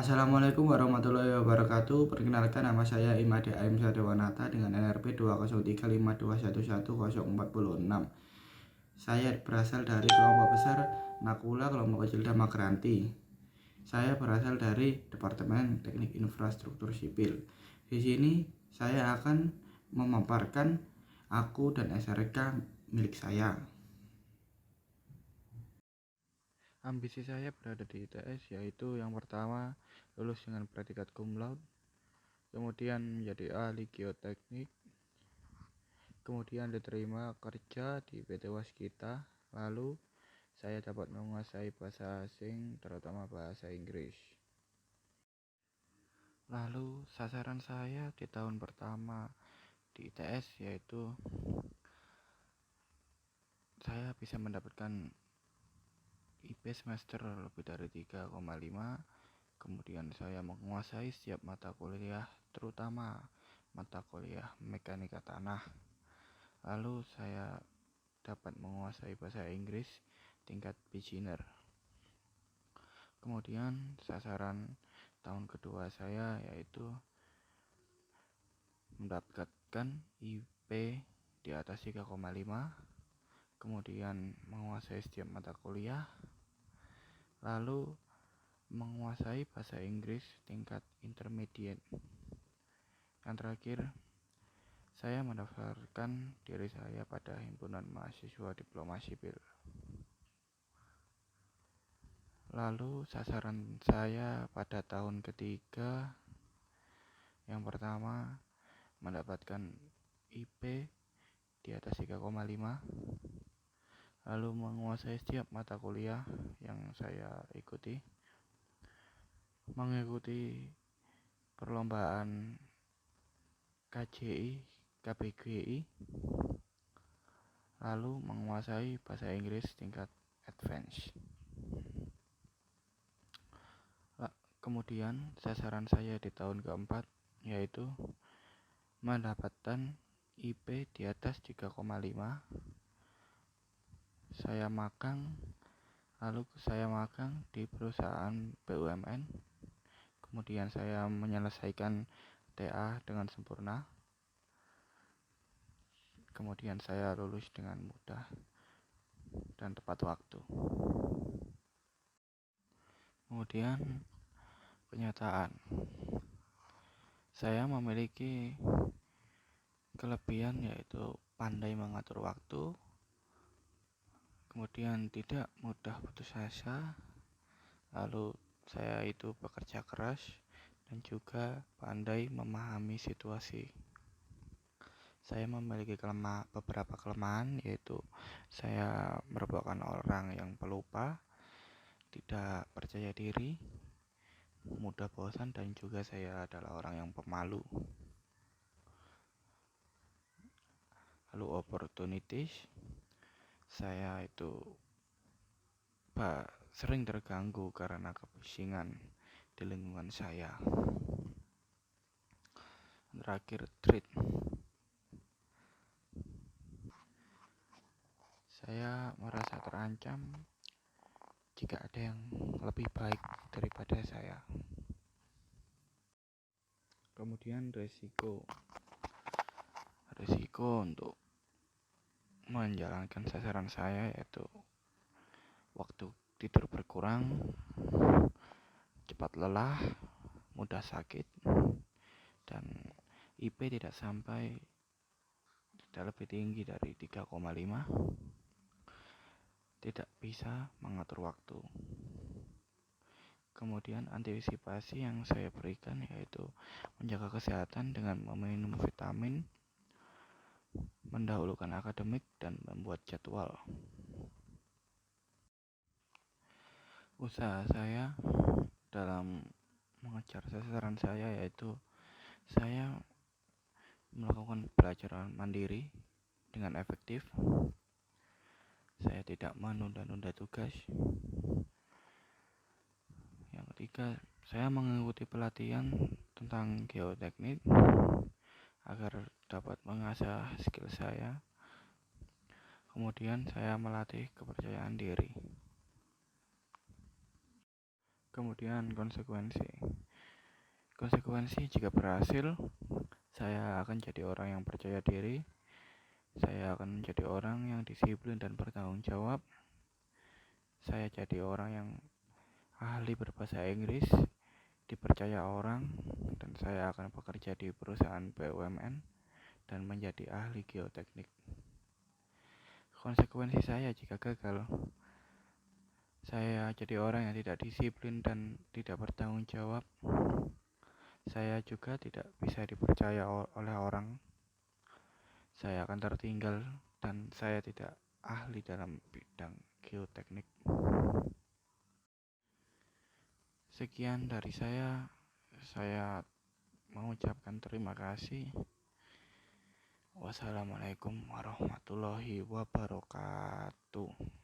Assalamualaikum warahmatullahi wabarakatuh. Perkenalkan, nama saya Imade Aim Sadewanata dengan NRP 20352111046. Saya berasal dari kelompok besar Nakula, kelompok kecil Damakranti. Saya berasal dari Departemen Teknik Infrastruktur Sipil. Di sini saya akan memaparkan aku dan SRK milik saya. Ambisi saya berada di ITS, yaitu yang pertama lulus dengan predikat cum laude, kemudian menjadi ahli geoteknik, kemudian diterima kerja di PT Waskita, lalu saya dapat menguasai bahasa asing, terutama bahasa Inggris. Lalu sasaran saya di tahun pertama di ITS yaitu saya bisa mendapatkan IP semester lebih dari 3,5. Kemudian saya menguasai setiap mata kuliah, terutama mata kuliah mekanika tanah. Lalu saya dapat menguasai bahasa Inggris tingkat beginner. Kemudian sasaran tahun kedua saya yaitu mendapatkan IP di atas 3,5, kemudian menguasai setiap mata kuliah, lalu menguasai bahasa Inggris tingkat intermediate. Yang terakhir, saya mendaftarkan diri saya pada Himpunan Mahasiswa Diploma Sipil. Lalu sasaran saya pada tahun ketiga, yang pertama mendapatkan IP di atas 3,5, lalu menguasai setiap mata kuliah yang saya ikuti, mengikuti perlombaan KJI, KBGI, lalu menguasai bahasa Inggris tingkat advance. Kemudian sasaran saya di tahun keempat yaitu mendapatkan IP di atas 3,5. Saya magang di perusahaan BUMN. Kemudian saya menyelesaikan TA dengan sempurna. Kemudian saya lulus dengan mudah dan tepat waktu. Kemudian kenyataan. Saya memiliki kelebihan yaitu pandai mengatur waktu, kemudian tidak mudah putus asa, lalu saya itu bekerja keras dan juga pandai memahami situasi. Saya memiliki beberapa kelemahan, yaitu saya merupakan orang yang pelupa, tidak percaya diri, mudah bosan, dan juga saya adalah orang yang pemalu. Lalu opportunities, saya itu sering terganggu karena kebisingan di lingkungan saya. Terakhir, threat, saya merasa terancam jika ada yang lebih baik daripada saya. Kemudian resiko untuk menjalankan sasaran saya yaitu waktu tidur berkurang, cepat lelah, mudah sakit, dan IP tidak lebih tinggi dari 3,5, tidak bisa mengatur waktu. Kemudian antisipasi yang saya berikan yaitu menjaga kesehatan dengan meminum vitamin, mendahulukan akademik, dan membuat jadwal. Usaha saya dalam mengejar sasaran saya yaitu saya melakukan pelajaran mandiri dengan efektif. Saya tidak menunda-nunda tugas. Yang ketiga, saya mengikuti pelatihan tentang geoteknik agar dapat mengasah skill saya. Kemudian saya melatih kepercayaan diri. Kemudian konsekuensi jika berhasil, saya akan jadi orang yang percaya diri, saya akan menjadi orang yang disiplin dan bertanggung jawab, saya jadi orang yang ahli berbahasa Inggris, dipercaya orang, dan saya akan bekerja di perusahaan BUMN dan menjadi ahli geoteknik. Konsekuensi saya jika gagal, saya jadi orang yang tidak disiplin dan tidak bertanggung jawab. Saya juga tidak bisa dipercaya oleh orang. Saya akan tertinggal dan saya tidak ahli dalam bidang geoteknik. Sekian dari saya. Saya mengucapkan terima kasih. Wassalamualaikum warahmatullahi wabarakatuh.